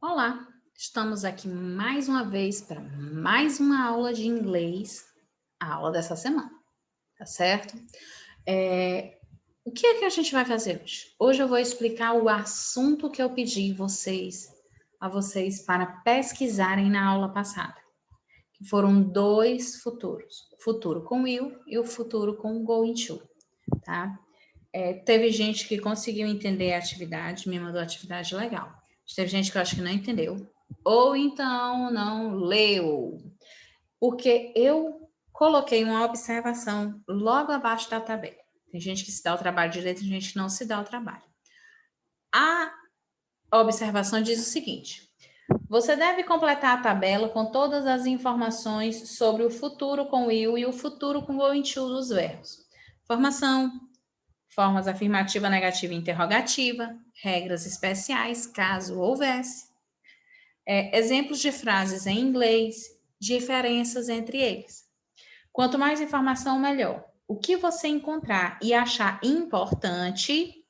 Olá, estamos aqui mais uma vez para mais uma aula de inglês, a aula dessa semana, tá certo? O que é que a gente vai fazer hoje? Hoje eu vou explicar o assunto que eu pedi a vocês para pesquisarem na aula passada, que foram dois futuros, o futuro com will e o futuro com going to, tá? Teve gente que conseguiu entender a atividade, me mandou atividade legal. Teve gente que eu acho que não entendeu, ou então não leu, porque eu coloquei uma observação logo abaixo da tabela. Tem gente que se dá o trabalho de ler, tem gente que não se dá o trabalho. A observação diz o seguinte: você deve completar a tabela com todas as informações sobre o futuro com will e o futuro com going to dos verbos. Formação, formas afirmativa, negativa e interrogativa, regras especiais, caso houvesse, exemplos de frases em inglês, diferenças entre eles. Quanto mais informação, melhor. O que você encontrar e achar importante,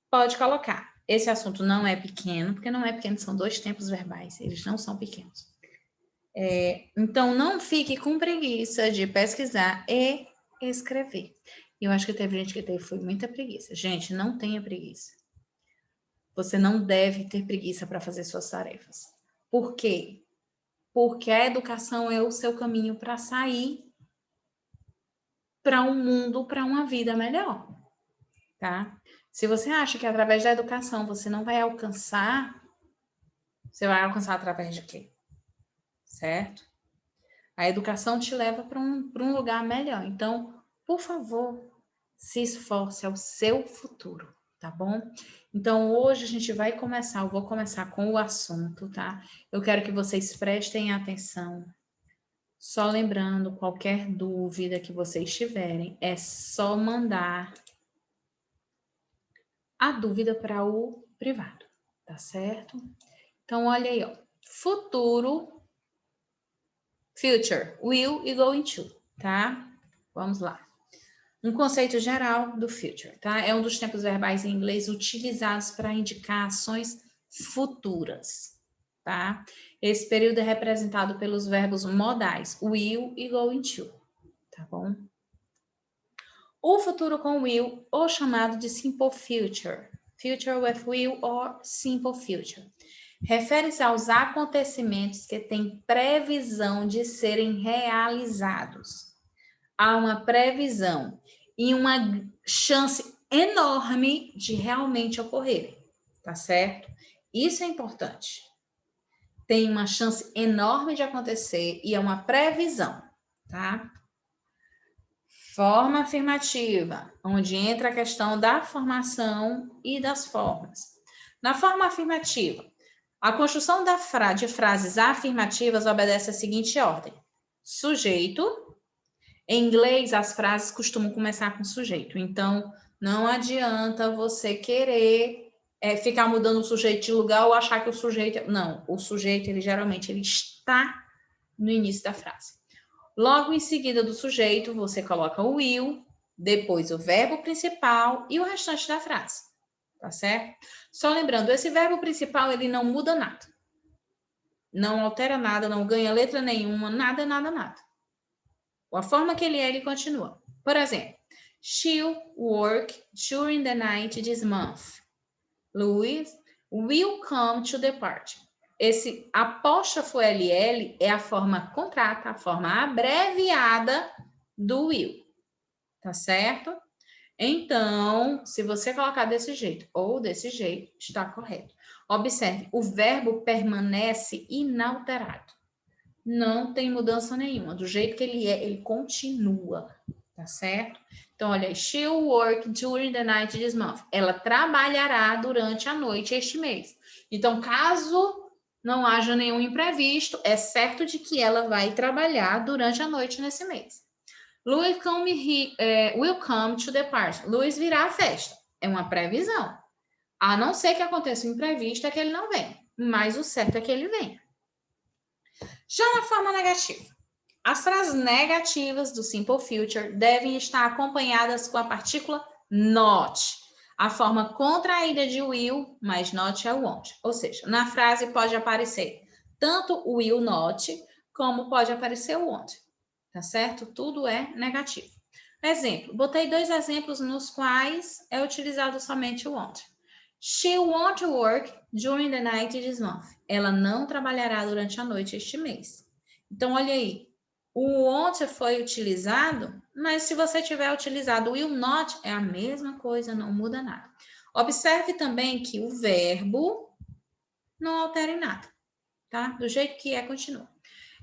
pode colocar. Esse assunto não é pequeno, porque não é pequeno, são dois tempos verbais, eles não são pequenos. Então, não fique com preguiça de pesquisar e escrever. Eu acho que teve gente que foi muita preguiça. Gente, não tenha preguiça. Você não deve ter preguiça para fazer suas tarefas. Por quê? Porque a educação é o seu caminho para sair para um mundo, para uma vida melhor, tá? Se você acha que através da educação você não vai alcançar, você vai alcançar através de quê? Certo? A educação te leva para um lugar melhor. Então, por favor, se esforce, é o seu futuro, tá bom? Então, hoje a gente vai começar, eu vou começar com o assunto, tá? Eu quero que vocês prestem atenção. Só lembrando, qualquer dúvida que vocês tiverem, é só mandar a dúvida para o privado, tá certo? Então, olha aí, ó. Futuro, future, will e going to, tá? Vamos lá. Um conceito geral do future, tá? É um dos tempos verbais em inglês utilizados para indicar ações futuras, tá? Esse período é representado pelos verbos modais will e going to, tá bom? O futuro com will, ou chamado de simple future, future with will or simple future, refere-se aos acontecimentos que têm previsão de serem realizados. Há uma previsão e uma chance enorme de realmente ocorrerem, tá certo? Isso é importante. Tem uma chance enorme de acontecer e é uma previsão, tá? Forma afirmativa, onde entra a questão da formação e das formas. Na forma afirmativa, a construção de frases afirmativas obedece à seguinte ordem: sujeito. Em inglês, as frases costumam começar com sujeito. Então, não adianta você querer ficar mudando o sujeito de lugar ou achar que o sujeito... Não, o sujeito, ele geralmente ele está no início da frase. Logo em seguida do sujeito, você coloca o will, depois o verbo principal e o restante da frase, tá certo? Só lembrando, esse verbo principal, ele não muda nada. Não altera nada, não ganha letra nenhuma, nada, nada, nada. A forma que ele continua. Por exemplo, she'll work during the night this month. Louis will come to the party. Esse apóstrofo LL é a forma contrata, a forma abreviada do will. Tá certo? Então, se você colocar desse jeito ou desse jeito, está correto. Observe, o verbo permanece inalterado. Não tem mudança nenhuma. Do jeito que ele é, ele continua. Tá certo? Então, olha, she'll work during the night this month. Ela trabalhará durante a noite este mês. Então, caso não haja nenhum imprevisto, é certo de que ela vai trabalhar durante a noite nesse mês. Louis will come to the party. Louis virá à festa. É uma previsão. A não ser que aconteça um imprevisto, é que ele não vem. Mas o certo é que ele venha. Já na forma negativa, as frases negativas do simple future devem estar acompanhadas com a partícula not. A forma contraída de will, mas not é want. Ou seja, na frase pode aparecer tanto o will not, como pode aparecer o want. Tá certo? Tudo é negativo. Exemplo, botei 2 exemplos nos quais é utilizado somente o want. She won't work during the night this month. Ela não trabalhará durante a noite este mês. Então, olha aí. O won't foi utilizado, mas se você tiver utilizado o will not, é a mesma coisa, não muda nada. Observe também que o verbo não altera em nada, tá? Do jeito que é, continua.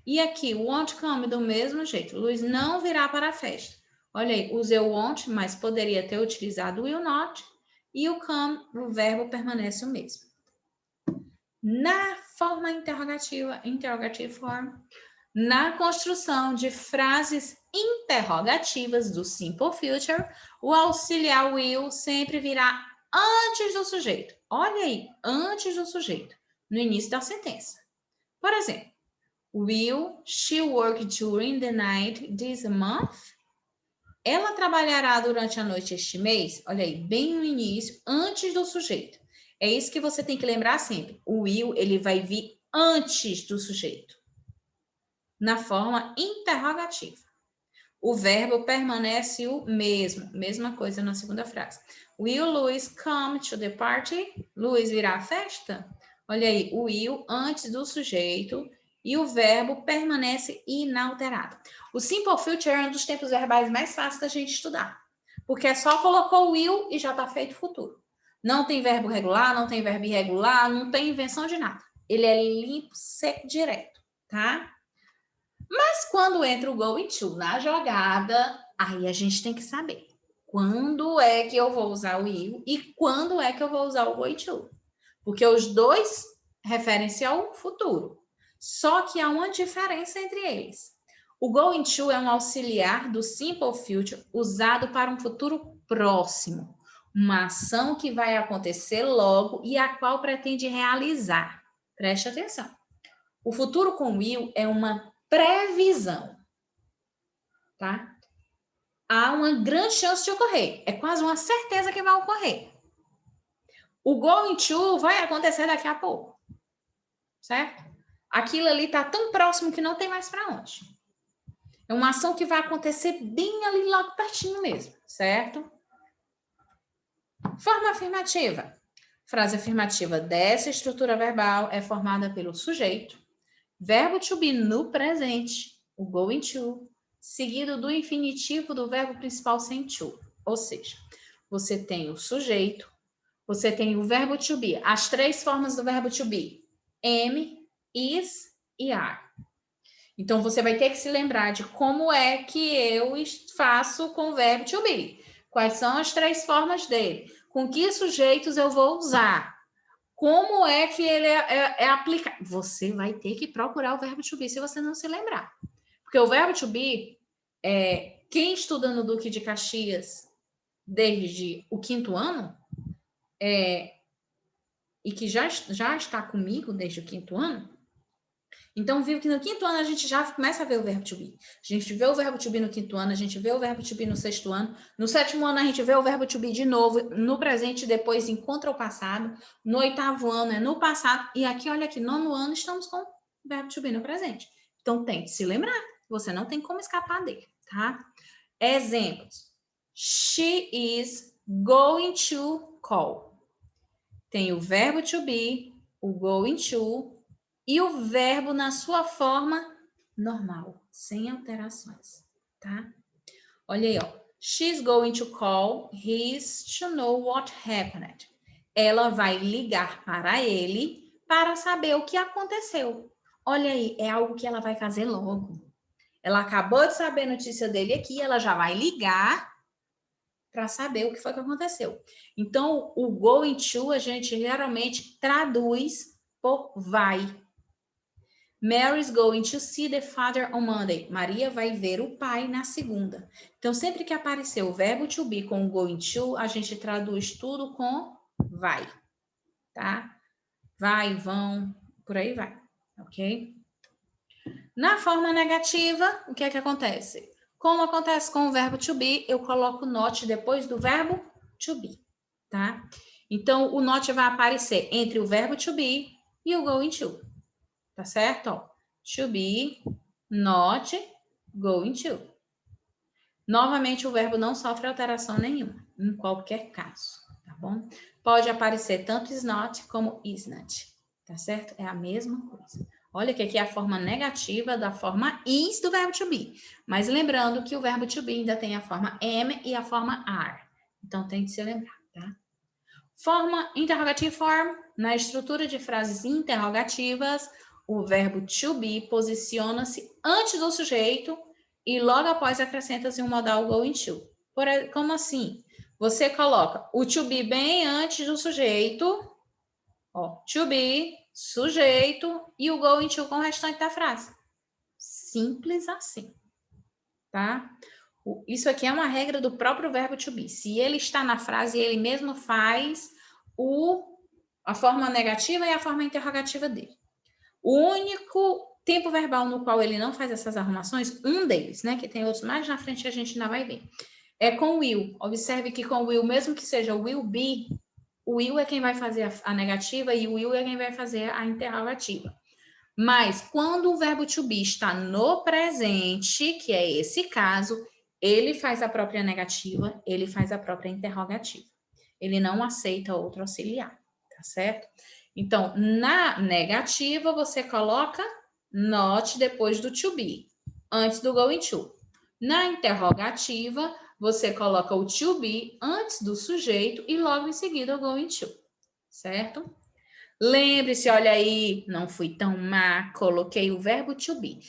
E aqui, o won't come do mesmo jeito. Luiz não virá para a festa. Olha aí, usei o won't, mas poderia ter utilizado o will not. E o come, o verbo permanece o mesmo. Na forma interrogativa, interrogative form, na construção de frases interrogativas do simple future, o auxiliar will sempre virá antes do sujeito. Olha aí, antes do sujeito, no início da sentença. Por exemplo, will she work during the night this month? Ela trabalhará durante a noite este mês? Olha aí, bem no início, antes do sujeito. É isso que você tem que lembrar sempre. O will, ele vai vir antes do sujeito, na forma interrogativa. O verbo permanece o mesmo, mesma coisa na segunda frase. Will Louis come to the party? Louis virá à festa? Olha aí, o will antes do sujeito e o verbo permanece inalterado. O simple future é um dos tempos verbais mais fáceis da gente estudar, porque é só colocou o will e já está feito o futuro. Não tem verbo regular, não tem verbo irregular, não tem invenção de nada. Ele é limpo, seco, direto, tá? Mas quando entra o going to na jogada, aí a gente tem que saber quando é que eu vou usar o will e quando é que eu vou usar o going to. Porque os dois referem-se ao futuro. Só que há uma diferença entre eles. O going to é um auxiliar do simple future usado para um futuro próximo. Uma ação que vai acontecer logo e a qual pretende realizar. Preste atenção. O futuro com will é uma previsão, tá? Há uma grande chance de ocorrer. É quase uma certeza que vai ocorrer. O going to vai acontecer daqui a pouco, certo? Aquilo ali tá tão próximo que não tem mais para onde. É uma ação que vai acontecer bem ali logo pertinho mesmo, certo? Forma afirmativa. Frase afirmativa dessa estrutura verbal é formada pelo sujeito, verbo to be no presente, o going to, seguido do infinitivo do verbo principal sem to. Ou seja, você tem o sujeito, você tem o verbo to be, as 3 formas do verbo to be, am, is e are. Então, você vai ter que se lembrar de como é que eu faço com o verbo to be. Quais são as 3 formas dele? Com que sujeitos eu vou usar? Como é que ele é aplicado? Você vai ter que procurar o verbo to be se você não se lembrar. Porque o verbo to be, quem estuda no Duque de Caxias desde o 5º ano, e que já está comigo desde o 5º ano, então viu que no 5º ano a gente já começa a ver o verbo to be. A gente vê o verbo to be no 5º ano, a gente vê o verbo to be no 6º ano, no 7º ano a gente vê o verbo to be de novo, no presente depois encontra o passado, no 8º ano é no passado, e aqui, olha aqui, 9º ano estamos com o verbo to be no presente. Então tem que se lembrar, você não tem como escapar dele, tá? Exemplos. She is going to call. Tem o verbo to be, o going to, e o verbo na sua forma normal, sem alterações, tá? Olha aí, ó. She's going to call his to know what happened. Ela vai ligar para ele para saber o que aconteceu. Olha aí, é algo que ela vai fazer logo. Ela acabou de saber a notícia dele aqui, ela já vai ligar para saber o que foi que aconteceu. Então, o going to a gente geralmente traduz por vai. Mary's going to see the father on Monday. Maria vai ver o pai na segunda. Então, sempre que aparecer o verbo to be com o going to, a gente traduz tudo com vai, tá? Vai, vão, por aí vai, ok? Na forma negativa, o que é que acontece? Como acontece com o verbo to be, eu coloco not depois do verbo to be, tá? Então, o not vai aparecer entre o verbo to be e o going to, tá certo? Ó, to be, not, going to. Novamente, o verbo não sofre alteração nenhuma, em qualquer caso, tá bom? Pode aparecer tanto is not como is not, tá certo? É a mesma coisa. Olha que aqui é a forma negativa da forma is do verbo to be. Mas lembrando que o verbo to be ainda tem a forma am e a forma are. Então, tem que se lembrar, tá? Forma interrogative form. Na estrutura de frases interrogativas, o verbo to be posiciona-se antes do sujeito e logo após acrescenta-se um modal going to. Como assim? Você coloca o to be bem antes do sujeito, ó, to be, sujeito, e o going to com o restante da frase. Simples assim, tá? Isso aqui é uma regra do próprio verbo to be. Se ele está na frase, ele mesmo faz a forma negativa e a forma interrogativa dele. O único tempo verbal no qual ele não faz essas arrumações, um deles, né, que tem outros mais na frente, a gente ainda vai ver, é com will. Observe que com will, mesmo que seja will be, o will é quem vai fazer a negativa e o will é quem vai fazer a interrogativa. Mas quando o verbo to be está no presente, que é esse caso, ele faz a própria negativa, ele faz a própria interrogativa. Ele não aceita outro auxiliar, tá certo? Então, na negativa, você coloca not depois do to be, antes do going to. Na interrogativa, você coloca o to be antes do sujeito e logo em seguida o going to, certo? Lembre-se, olha aí, não fui tão má, coloquei o verbo to be.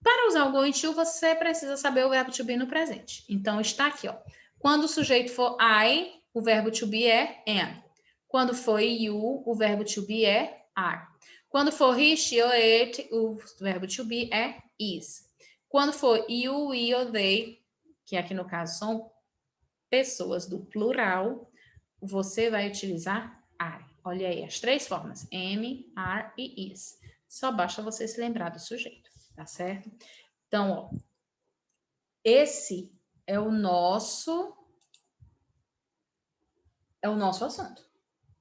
Para usar o going to, você precisa saber o verbo to be no presente. Então, está aqui, ó. Quando o sujeito for I, o verbo to be é am. Quando for you, o verbo to be é are. Quando for he, she or it, o verbo to be é is. Quando for you, we or they, que aqui no caso são pessoas do plural, você vai utilizar are. Olha aí, as três formas, am, are e is. Só basta você se lembrar do sujeito, tá certo? Então, ó, esse é o nosso assunto,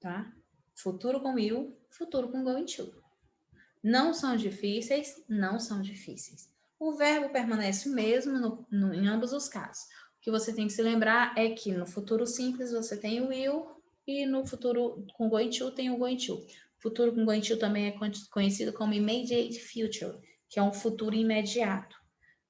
tá? Futuro com will, futuro com going to. Não são difíceis, não são difíceis. O verbo permanece o mesmo em ambos os casos. O que você tem que se lembrar é que no futuro simples você tem o will e no futuro com going to tem o going to. Futuro com going to também é conhecido como immediate future, que é um futuro imediato.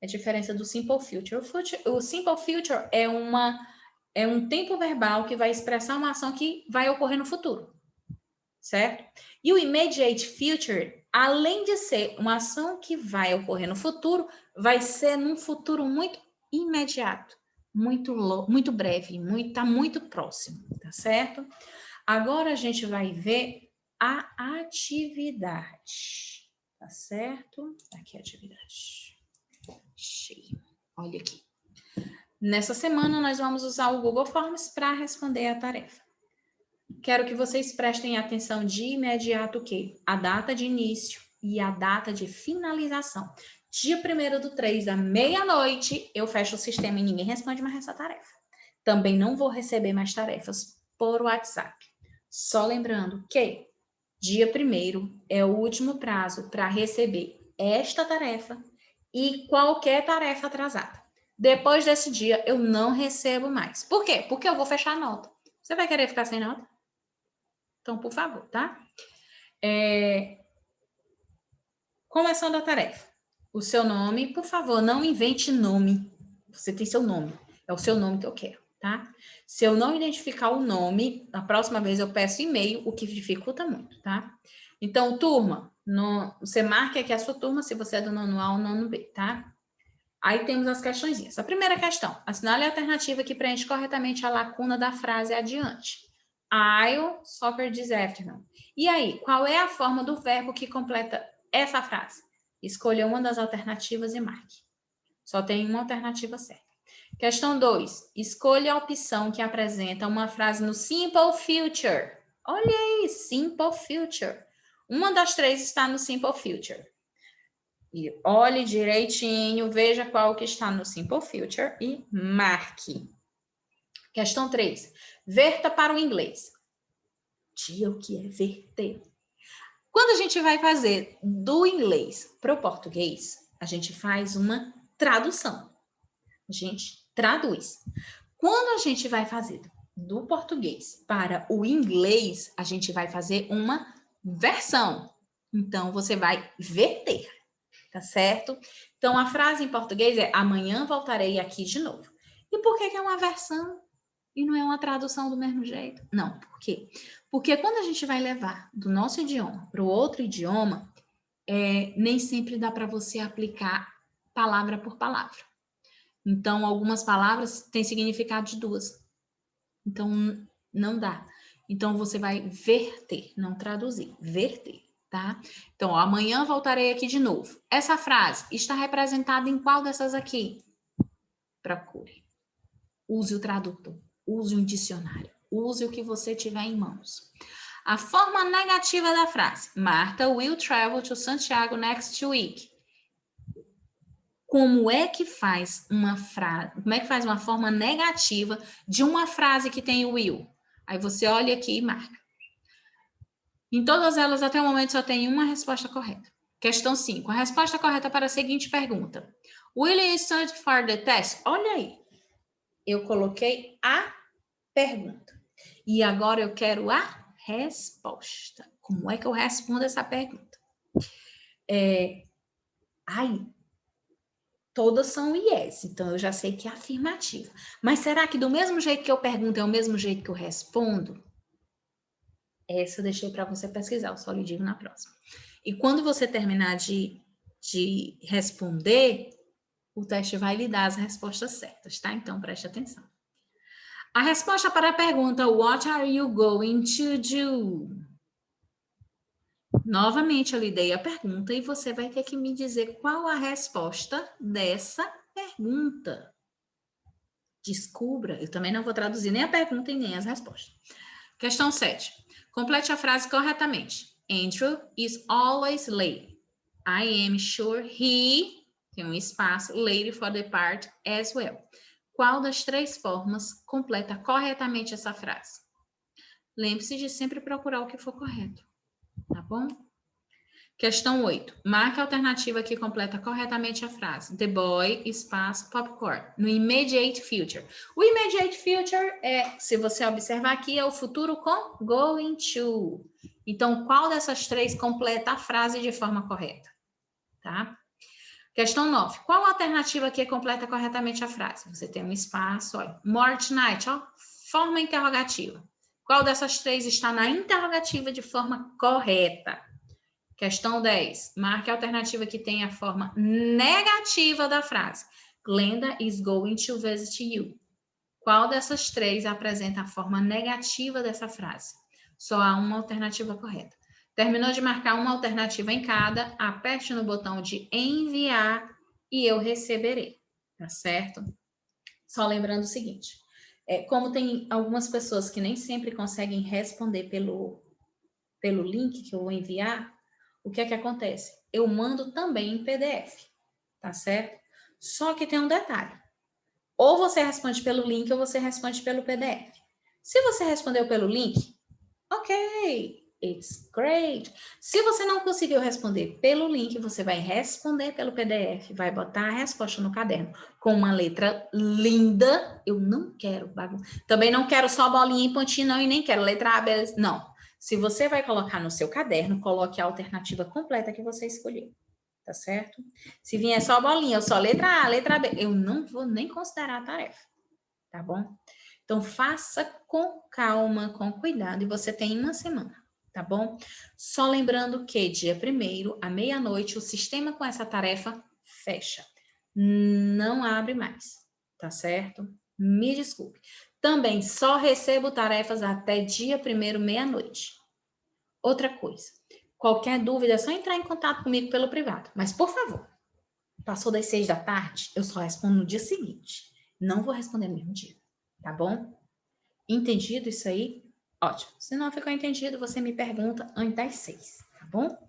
É a diferença do simple future. O simple future é um tempo verbal que vai expressar uma ação que vai ocorrer no futuro, certo? E o immediate future, além de ser uma ação que vai ocorrer no futuro, vai ser num futuro muito imediato, muito breve, tá muito próximo, tá certo? Agora a gente vai ver a atividade, tá certo? Aqui a atividade. Cheio. Olha aqui. Nessa semana, nós vamos usar o Google Forms para responder a tarefa. Quero que vocês prestem atenção de imediato que a data de início e a data de finalização. Dia 1º/3, à meia-noite, eu fecho o sistema e ninguém responde mais essa tarefa. Também não vou receber mais tarefas por WhatsApp. Só lembrando que dia 1º é o último prazo para receber esta tarefa e qualquer tarefa atrasada. Depois desse dia, eu não recebo mais. Por quê? Porque eu vou fechar a nota. Você vai querer ficar sem nota? Então, por favor, tá? Começando a tarefa. O seu nome, por favor, não invente nome. Você tem seu nome. É o seu nome que eu quero, tá? Se eu não identificar o nome, na próxima vez eu peço e-mail, o que dificulta muito, tá? Então, turma, você marca aqui a sua turma, se você é do nono A ou nono B, tá? Aí temos as questõezinhas. A primeira questão, assinale a alternativa que preenche corretamente a lacuna da frase adiante. I'll soccer this afternoon. E aí, qual é a forma do verbo que completa essa frase? Escolha uma das alternativas e marque. Só tem uma alternativa certa. Questão 2. Escolha a opção que apresenta uma frase no simple future. Olha aí, simple future. Uma das três está no simple future. E olhe direitinho, veja qual que está no simple future e marque. Questão 3. Verta para o inglês. Tia, o que é verter? Quando a gente vai fazer do inglês para o português, a gente faz uma tradução. A gente traduz. Quando a gente vai fazer do português para o inglês, a gente vai fazer uma versão. Então, você vai verter, tá certo? Então, a frase em português é amanhã voltarei aqui de novo. E por que é uma versão e não é uma tradução do mesmo jeito? Não, por quê? Porque quando a gente vai levar do nosso idioma para o outro idioma, nem sempre dá para você aplicar palavra por palavra. Então, algumas palavras têm significado de duas. Então, não dá. Então, você vai verter, não traduzir, verter, tá? Então, ó, amanhã voltarei aqui de novo. Essa frase está representada em qual dessas aqui? Procure. Use o tradutor, use um dicionário, use o que você tiver em mãos. A forma negativa da frase. Martha will travel to Santiago next week. Como é que faz uma frase, como é que faz uma forma negativa de uma frase que tem o will? Aí você olha aqui e marca. Em todas elas, até o momento, só tem uma resposta correta. Questão 5. A resposta correta para a seguinte pergunta. Will you study for the test? Olha aí. Eu coloquei a pergunta. E agora eu quero a resposta. Como é que eu respondo essa pergunta? Todas são yes, então eu já sei que é afirmativa. Mas será que do mesmo jeito que eu pergunto é o mesmo jeito que eu respondo? Essa eu deixei para você pesquisar, eu só lhe digo na próxima. E quando você terminar de responder, o teste vai lhe dar as respostas certas, tá? Então preste atenção. A resposta para a pergunta What are you going to do? Novamente eu lhe dei a pergunta e você vai ter que me dizer qual a resposta dessa pergunta. Descubra. Eu também não vou traduzir nem a pergunta e nem as respostas. Questão 7. Complete a frase corretamente. Andrew is always late. I am sure he, tem um espaço, late for the part as well. Qual das três formas completa corretamente essa frase? Lembre-se de sempre procurar o que for correto. Tá bom? Questão 8. Marque a alternativa que completa corretamente a frase. The boy, espaço, popcorn. No immediate future. O immediate future se você observar aqui, é o futuro com going to. Então, qual dessas três completa a frase de forma correta? Tá? Questão 9. Qual a alternativa que completa corretamente a frase? Você tem um espaço, olha. More tonight, ó. Forma interrogativa. Qual dessas três está na interrogativa de forma correta? Questão 10. Marque a alternativa que tem a forma negativa da frase. Glenda is going to visit you. Qual dessas três apresenta a forma negativa dessa frase? Só há uma alternativa correta. Terminou de marcar uma alternativa em cada, aperte no botão de enviar e eu receberei. Tá certo? Só lembrando o seguinte. Como tem algumas pessoas que nem sempre conseguem responder pelo link que eu vou enviar, o que é que acontece? Eu mando também em PDF, tá certo? Só que tem um detalhe. Ou você responde pelo link ou você responde pelo PDF. Se você respondeu pelo link, ok, it's great. Se você não conseguiu responder pelo link, você vai responder pelo PDF, vai botar a resposta no caderno com uma letra linda. Eu não quero bagunça. Também não quero só bolinha e pontinho, não, e nem quero letra A, B, não. Se você vai colocar no seu caderno, coloque a alternativa completa que você escolheu, tá certo? Se vier só bolinha ou só letra A, letra B, eu não vou nem considerar a tarefa, tá bom? Então, faça com calma, com cuidado, e você tem uma semana, tá bom? Só lembrando que dia 1º, à meia-noite, o sistema com essa tarefa fecha. Não abre mais, tá certo? Me desculpe. Também só recebo tarefas até dia 1º, meia-noite. Outra coisa, qualquer dúvida é só entrar em contato comigo pelo privado. Mas, por favor, passou das 6 da tarde, eu só respondo no dia seguinte. Não vou responder no mesmo dia, tá bom? Entendido isso aí? Ótimo. Se não ficou entendido, você me pergunta antes das 6, tá bom?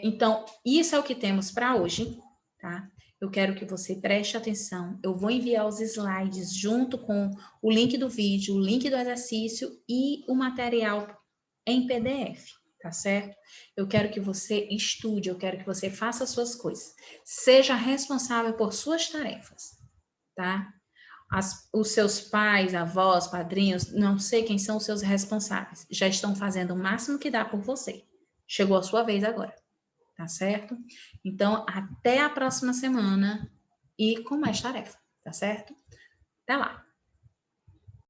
Então, isso é o que temos para hoje, tá? eu quero que você preste atenção. Eu vou enviar os slides junto com o link do vídeo, o link do exercício e o material em PDF, tá certo? Eu quero que você estude, eu quero que você faça as suas coisas. Seja responsável por suas tarefas, tá? Os seus pais, avós, padrinhos, não sei quem são os seus responsáveis, já estão fazendo o máximo que dá por você. Chegou a sua vez agora, tá certo? Então, até a próxima semana e com mais tarefa, tá certo? Até lá!